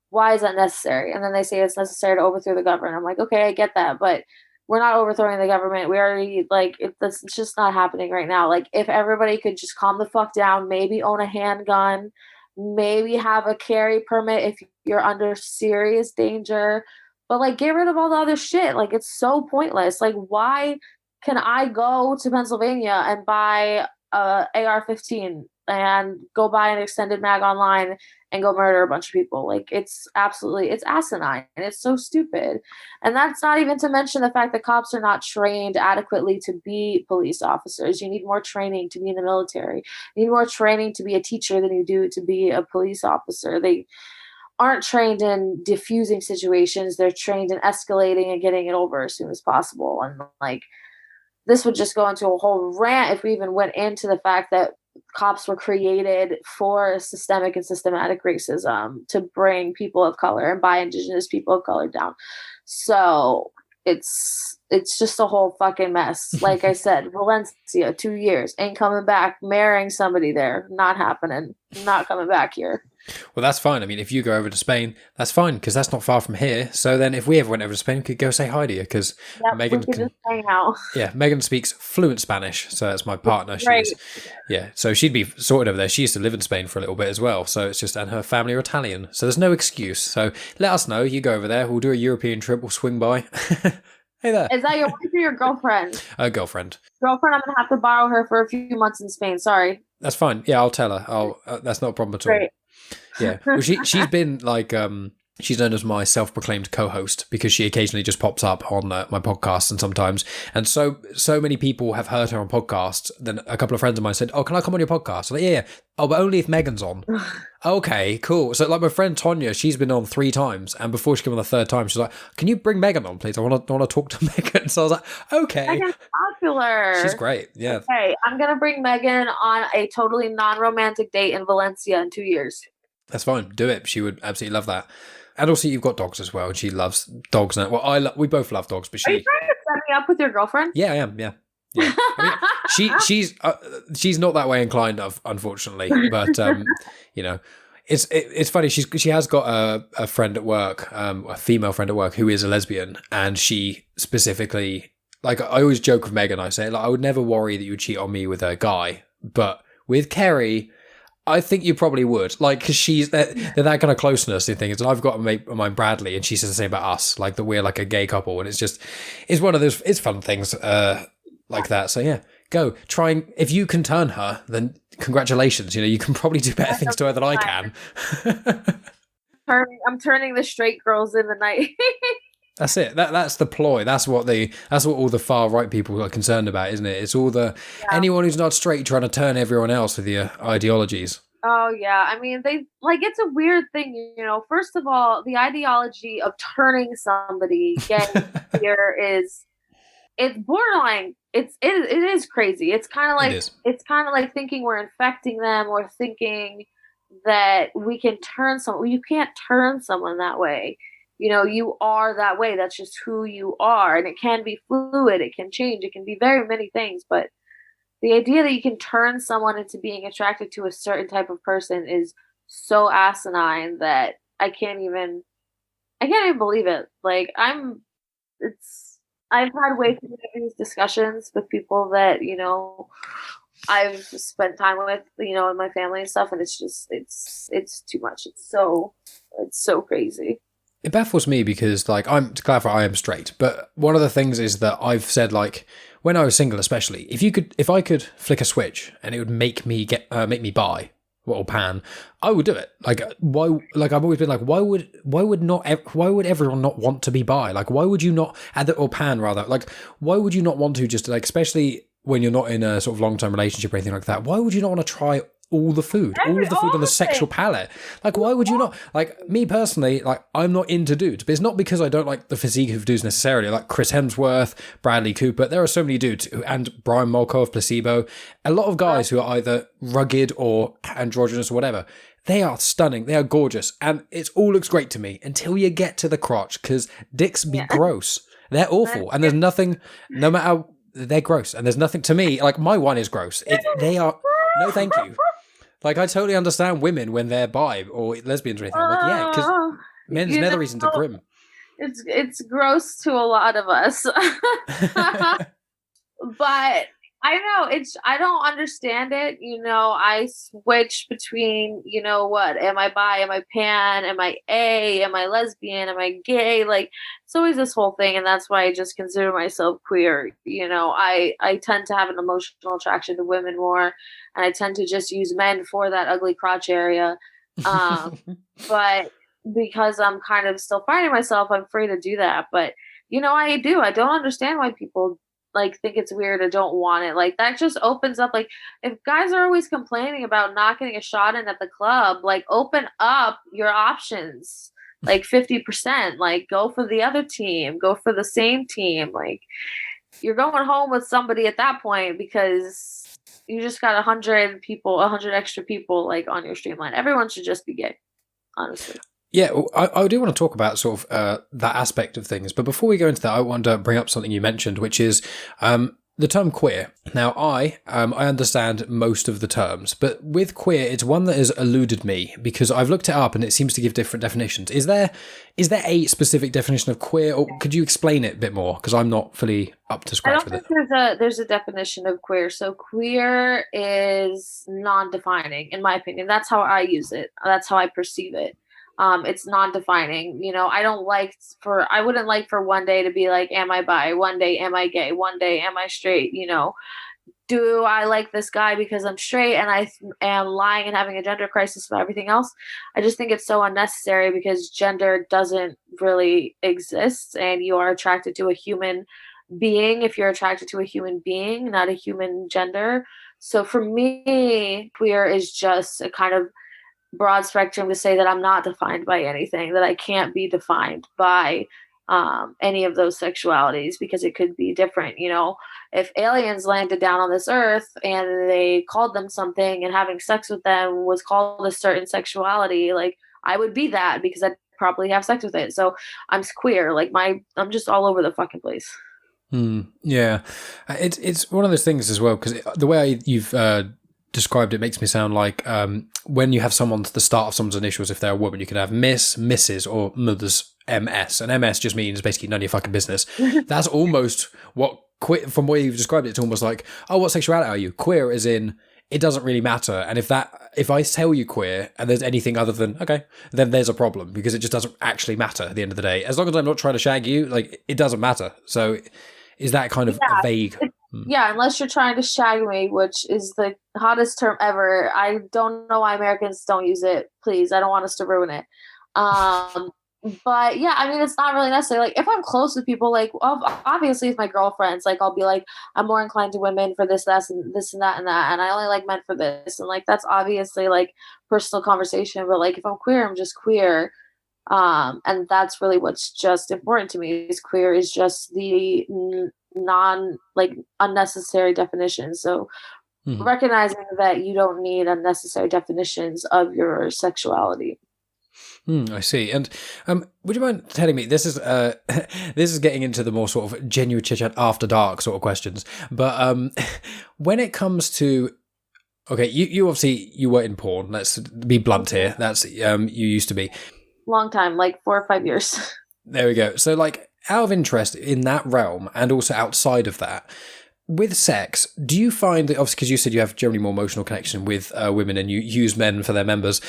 why is that necessary? And then they say it's necessary to overthrow the government. I'm like, okay, I get that, but we're not overthrowing the government. We already, like, it's just not happening right now. Like, if everybody could just calm the fuck down, maybe own a handgun, maybe have a carry permit if you're under serious danger, but like, get rid of all the other shit. Like, it's so pointless. Like, why can I go to Pennsylvania and buy a AR-15 and go buy an extended mag online and go murder a bunch of people? Like, it's asinine and it's so stupid. And that's not even to mention the fact that cops are not trained adequately to be police officers. You need more training to be in the military. You need more training to be a teacher than you do to be a police officer. They aren't trained in diffusing situations. They're trained in escalating and getting it over as soon as possible. And like, this would just go into a whole rant if we even went into the fact that cops were created for systemic and systematic racism to bring people of color and by indigenous people of color down. So it's just a whole fucking mess. Like I said, Valencia, 2 years, ain't coming back. Marrying somebody there, not happening. Not coming back here. Well, that's fine. I mean, if you go over to Spain, that's fine, because that's not far from here. So then if we ever went over to Spain, we could go say hi to you, because Megan just hang out. Yeah, Megan speaks fluent Spanish, so that's my partner. Right. So she'd be sorted over there. She used to live in Spain for a little bit as well. So it's just, and her family are Italian. So there's no excuse. So let us know. You go over there. We'll do a European trip. We'll swing by. Hey there. Is that your wife or your girlfriend? Girlfriend. Girlfriend, I'm going to have to borrow her for a few months in Spain. Sorry. That's fine. Yeah, I'll tell her. That's not a problem at all. Great. Yeah. Well, she's been like, she's known as my self-proclaimed co-host, because she occasionally just pops up on my podcast, and so many people have heard her on podcasts. Then a couple of friends of mine said, "Oh, can I come on your podcast?" I'm like, yeah. Oh, but only if Megan's on. Okay, cool. So like my friend Tonya, she's been on 3 times, and before she came on the 3rd time, she's like, "Can you bring Megan on, please? I want to talk to Megan." So I was like, "Okay." Megan's popular. She's great. Yeah. Okay, I'm gonna bring Megan on a totally non-romantic date in Valencia in 2 years. That's fine. Do it. She would absolutely love that. And also, you've got dogs as well, and she loves dogs now. Well, we both love dogs, but Are you trying to set me up with your girlfriend? Yeah, I am. Yeah. I mean, she's not that way inclined, unfortunately. But you know, it's funny. She has got a friend at work, a female friend at work who is a lesbian, and she specifically, like, I always joke with Megan. I say, like, I would never worry that you would cheat on me with a guy, but with Kerry, I think you probably would, like, because they're that kind of closeness in things. And I've got a mate of mine, Bradley, and she says the same about us, like that we're like a gay couple, and it's one of those, it's fun things like that. So yeah, go try, if you can turn her, then congratulations. You know, you can probably do better things to her than I can. I'm turning the straight girls in the night. That's it. That's the ploy. That's what all the far right people are concerned about, isn't it? It's all anyone who's not straight trying to turn everyone else with your ideologies. Oh yeah, I mean, it's a weird thing, you know. First of all, the ideology of turning somebody gay here it's borderline. It is crazy. It's kind of like thinking we're infecting them, or thinking that we can turn someone. You can't turn someone that way. You know, you are that way. That's just who you are. And it can be fluid. It can change. It can be very many things. But the idea that you can turn someone into being attracted to a certain type of person is so asinine that I can't even believe it. Like, I've had way too many of these discussions with people that, you know, I've spent time with, you know, in my family and stuff. And it's just, it's too much. It's so crazy. It baffles me because, like, I'm to clarify, I am straight. But one of the things is that I've said, like, when I was single, especially, if I could flick a switch and it would make me bi or pan, I would do it. Like, why? Like, I've always been like, why would everyone not want to be bi? Like, why would you not or pan rather? Like, why would you not want to, just like, especially when you're not in a sort of long-term relationship or anything like that? Why would you not want to try all the food on the sexual palate? Like, why would you not? Like, me personally, like, I'm not into dudes, but it's not because I don't like the physique of dudes necessarily. Like Chris Hemsworth, Bradley Cooper, there are so many dudes, and Brian Molko of Placebo, a lot of guys who are either rugged or androgynous or whatever. They are stunning, they are gorgeous, and it all looks great to me until you get to the crotch, because dicks be gross. They're awful, and there's nothing, no matter, they're gross, and there's nothing, to me, like, my one is gross. They are, no thank you. Like, I totally understand women when they're bi or lesbians or anything. I'm like, yeah, because Men's You nether isn't a know, grim. it's gross to a lot of us. But I know I don't understand it. I switch between, what? Am I bi? Am I pan? Am I A? Am I lesbian? Am I gay? Like, it's always this whole thing. And that's why I just consider myself queer. I tend to have an emotional attraction to women more. And I tend to just use men for that ugly crotch area. But because I'm kind of still finding myself, I'm free to do that. But, I do. I don't understand why people like think it's weird or don't want it. Like that just opens up, like if guys are always complaining about not getting a shot in at the club, like open up your options like 50%, like go for the other team, go for the same team. Like you're going home with somebody at that point because you just got 100 people, 100 extra people like on your streamline. Everyone should just be gay, honestly. Yeah, I do want to talk about sort of that aspect of things. But before we go into that, I want to bring up something you mentioned, which is the term queer. Now, I understand most of the terms, but with queer, it's one that has eluded me because I've looked it up and it seems to give different definitions. Is there a specific definition of queer, or could you explain it a bit more? Because I'm not fully up to scratch with it. I don't think there's a definition of queer. So queer is non-defining, in my opinion. That's how I use it. That's how I perceive it. It's non-defining. I wouldn't like for one day to be like, am I bi? One day, am I gay? One day, am I straight? Do I like this guy because I'm straight and I am lying and having a gender crisis about everything else? I just think it's so unnecessary because gender doesn't really exist and you are attracted to a human being if you're attracted to a human being, not a human gender. So for me, queer is just a kind of broad spectrum to say that I'm not defined by anything, that I can't be defined by any of those sexualities because it could be different. If aliens landed down on this earth and they called them something and having sex with them was called a certain sexuality, like I would be that because I'd probably have sex with it. So I'm queer. Like I'm just all over the fucking place. Yeah, it's one of those things as well because the way you've described it makes me sound like when you have someone to the start of someone's initials, if they're a woman, you can have Miss, Mrs, or Mother's MS, and MS just means basically none of your fucking business. That's almost what from the way you've described it. It's almost like, oh, what sexuality are you? Queer as in it doesn't really matter. And if I tell you queer and there's anything other than okay, then there's a problem because it just doesn't actually matter at the end of the day. As long as I'm not trying to shag you, like it doesn't matter. So is that kind of a vague? Yeah, unless you're trying to shag me, which is the hottest term ever. I don't know why Americans don't use it. Please, I don't want us to ruin it. But yeah, I mean, it's not really necessary. Like, if I'm close with people, like, obviously with my girlfriends, like, I'll be like, I'm more inclined to women for this, that, and this, and that, and that, and I only like men for this, and like, that's obviously like personal conversation. But like, if I'm queer, I'm just queer. And that's really what's just important to me. Is queer is just the non like unnecessary definitions. So recognizing that you don't need unnecessary definitions of your sexuality. I see. And would you mind telling me, this is this is getting into the more sort of genuine chit-chat after dark sort of questions, but when it comes to, okay, you obviously, you were in porn, let's be blunt here, that's you used to be. Long time, like 4 or 5 years. There we go. So like out of interest in that realm and also outside of that, with sex, do you find that, obviously, because you said you have generally more emotional connection with women and you use men for their members,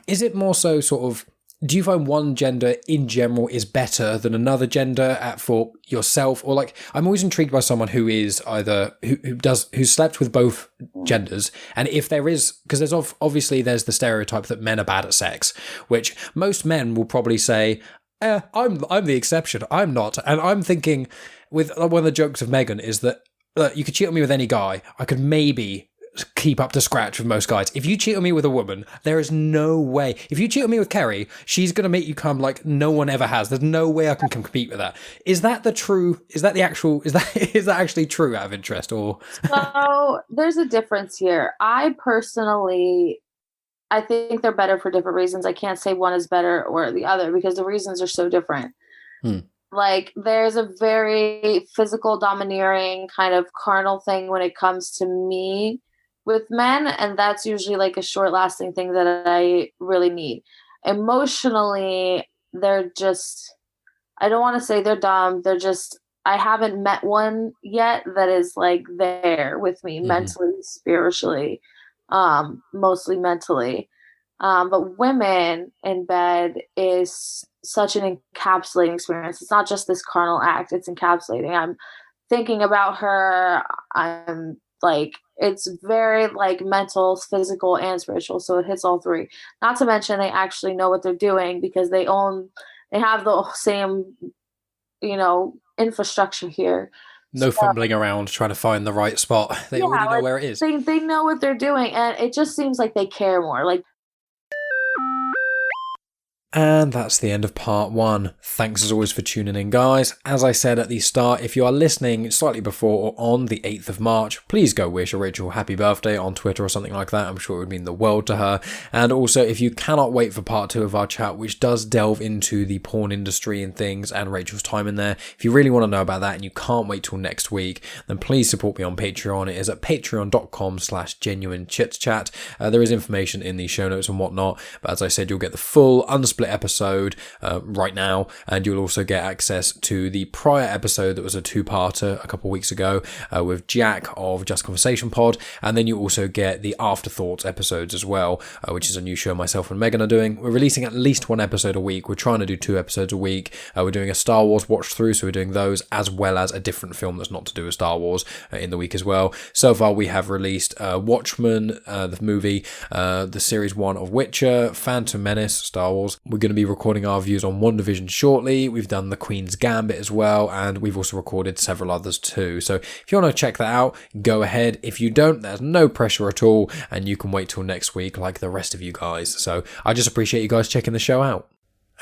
is it more so sort of, do you find one gender in general is better than another gender for yourself? Or like, I'm always intrigued by someone who is either, who's slept with both genders. And if there is, because there's obviously there's the stereotype that men are bad at sex, which most men will probably say, I'm the exception. I'm not. And I'm thinking with one of the jokes of Megan is that, look, you could cheat on me with any guy. I could maybe keep up to scratch with most guys. If you cheat on me with a woman, there is no way. If you cheat on me with Kerry, she's going to make you come like no one ever has. There's no way I can compete with that. Is that actually true out of interest? Or So there's a difference here. I think they're better for different reasons. I can't say one is better or the other because the reasons are so different. Like there's a very physical, domineering kind of carnal thing when it comes to me with men. And that's usually like a short lasting thing that I really need. Emotionally, they're just, I don't want to say they're dumb. They're just, I haven't met one yet that is like there with me mentally, spiritually, mostly mentally. But women in bed is such an encapsulating experience. It's not just this carnal act, it's encapsulating. I'm thinking about her. I'm like, it's very like mental, physical, and spiritual. So it hits all three. Not to mention they actually know what they're doing because they have the same, infrastructure here. No fumbling around trying to find the right spot. They already know where it is. They know what they're doing, and it just seems like they care more. Like. And that's the end of part 1. Thanks as always for tuning in, guys. As I said at the start, if you are listening slightly before or on the 8th of March, please go wish Rachael happy birthday on Twitter or something like that. I'm sure it would mean the world to her. And also, if you cannot wait for part 2 of our chat, which does delve into the porn industry and things and Rachel's time in there, if you really want to know about that and you can't wait till next week, then please support me on Patreon. It is at patreon.com/genuine chit-chat. There is information in the show notes and whatnot, but as I said, you'll get the full unsplit episode right now, and you'll also get access to the prior episode that was a 2-parter a couple of weeks ago with Jack of Just Conversation Pod, and then you also get the Afterthoughts episodes as well, which is a new show myself and Megan are doing. We're releasing at least 1 episode a week. We're trying to do 2 episodes a week. We're doing a Star Wars watch through, so we're doing those as well as a different film that's not to do with Star Wars in the week as well. So far we have released Watchmen, the movie, the series 1 of Witcher, Phantom Menace, Star Wars. We're going to be recording our views on WandaVision shortly. We've done The Queen's Gambit as well, and we've also recorded several others too. So if you want to check that out, go ahead. If you don't, there's no pressure at all, and you can wait till next week like the rest of you guys. So I just appreciate you guys checking the show out.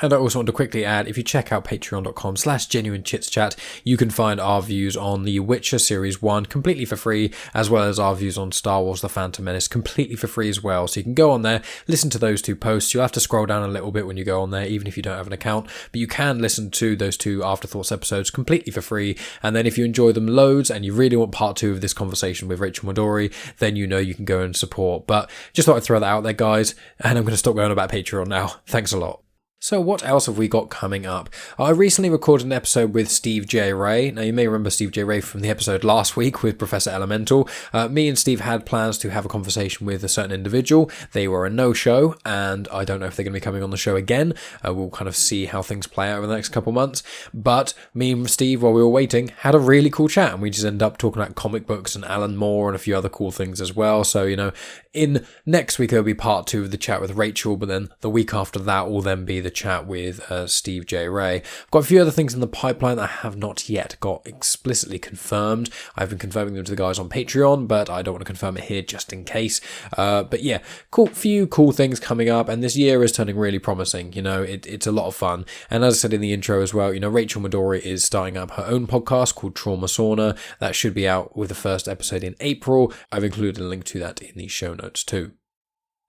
And I also want to quickly add, if you check out patreon.com/genuine chit-chat, you can find our views on The Witcher Series 1 completely for free, as well as our views on Star Wars The Phantom Menace completely for free as well. So you can go on there, listen to those 2 posts. You'll have to scroll down a little bit when you go on there, even if you don't have an account, but you can listen to those 2 Afterthoughts episodes completely for free. And then if you enjoy them loads and you really want part 2 of this conversation with Rachael Madori, then you can go and support. But just thought I'd throw that out there, guys, and I'm going to stop going about Patreon now. Thanks a lot. So what else have we got coming up? I recently recorded an episode with Steve J. Ray. Now you may remember Steve J. Ray from the episode last week with Professor Elemental. Me and Steve had plans to have a conversation with a certain individual. They were a no-show, and I don't know if they're going to be coming on the show again. We'll kind of see how things play out over the next couple months. But me and Steve, while we were waiting, had a really cool chat, and we just ended up talking about comic books and Alan Moore and a few other cool things as well. So, in next week there'll be part 2 of the chat with Rachel, but then the week after that will then be the chat with Steve J. Ray. I've got a few other things in the pipeline that I have not yet got explicitly confirmed. I've been confirming them to the guys on Patreon, but I don't want to confirm it here just in case. But yeah, few cool things coming up, and this year is turning really promising. It's a lot of fun. And as I said in the intro as well, Rachael Madori is starting up her own podcast called Trauma Sauna. That should be out with the first episode in April. I've included a link to that in the show notes too.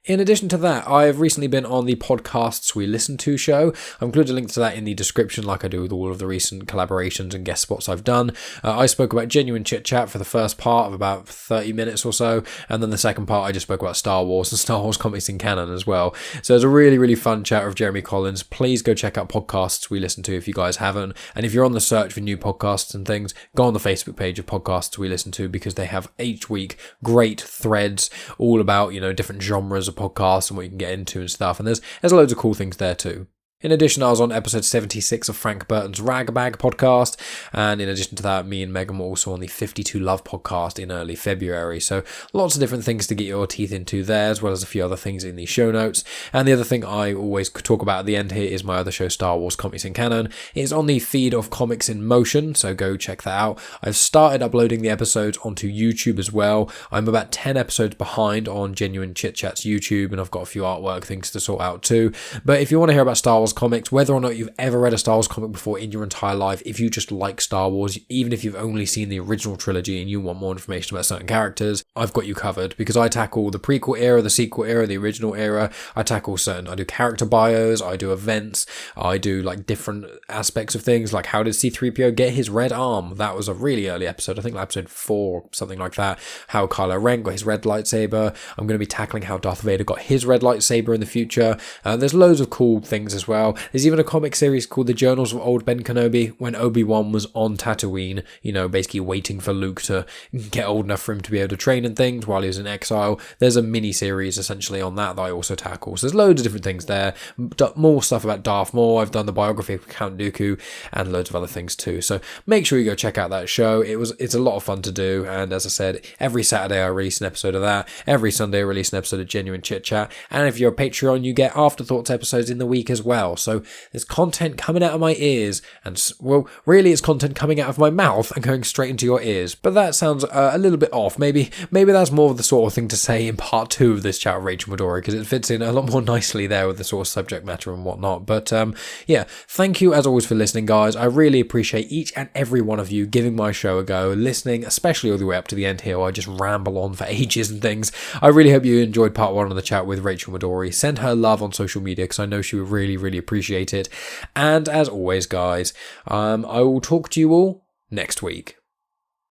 In addition to that, I've recently been on the Podcasts We Listen To show. I've included a link to that in the description like I do with all of the recent collaborations and guest spots I've done. I spoke about Genuine Chit-Chat for the first part of about 30 minutes or so, and then the second part I just spoke about Star Wars and Star Wars comics in canon as well. So it was a really, really fun chat with Jeremy Collins. Please go check out Podcasts We Listen To if you guys haven't. And if you're on the search for new podcasts and things, go on the Facebook page of Podcasts We Listen To, because they have each week great threads all about, different genres of podcasts and what you can get into and stuff, and there's loads of cool things there too. In addition, I was on episode 76 of Frank Burton's Ragbag podcast, and in addition to that, me and Megan were also on the 52 Love podcast in early February, so lots of different things to get your teeth into there, as well as a few other things in the show notes. And the other thing I always talk about at the end here is my other show, Star Wars Comics in Canon. It's on the feed of Comics in Motion, so go check that out. I've started uploading the episodes onto YouTube as well. I'm about 10 episodes behind on Genuine Chit-Chat's YouTube, and I've got a few artwork things to sort out too. But if you want to hear about Star Wars comics, whether or not you've ever read a Star Wars comic before in your entire life, if you just like Star Wars, even if you've only seen the original trilogy and you want more information about certain characters, I've got you covered, because I tackle the prequel era, the sequel era, the original era. I do character bios, I do events, I do like different aspects of things, like how did C-3PO get his red arm? That was a really early episode, I think episode 4, something like that. How Kylo Ren got his red lightsaber. I'm going to be tackling how Darth Vader got his red lightsaber in the future. There's loads of cool things as well well. There's even a comic series called The Journals of Old Ben Kenobi, when Obi-Wan was on Tatooine, basically waiting for Luke to get old enough for him to be able to train and things while he was in exile. There's a mini-series essentially on that I also tackle. So there's loads of different things there. More stuff about Darth Maul. I've done the biography of Count Dooku and loads of other things too. So make sure you go check out that show. It's a lot of fun to do, and as I said, every Saturday I release an episode of that. Every Sunday I release an episode of Genuine Chit-Chat, and if you're a Patreon, you get Afterthoughts episodes in the week as well. So there's content coming out of my ears, and well, really it's content coming out of my mouth and going straight into your ears. But that sounds a little bit off. Maybe that's more of the sort of thing to say in part 2 of this chat with Rachael Madori, because it fits in a lot more nicely there with the sort of subject matter and whatnot. But yeah, thank you as always for listening, guys. I really appreciate each and every one of you giving my show a go, listening, especially all the way up to the end here where I just ramble on for ages and things. I really hope you enjoyed part 1 of the chat with Rachael Madori. Send her love on social media, because I know she would really, really appreciate it. And as always, guys, I will talk to you all next week.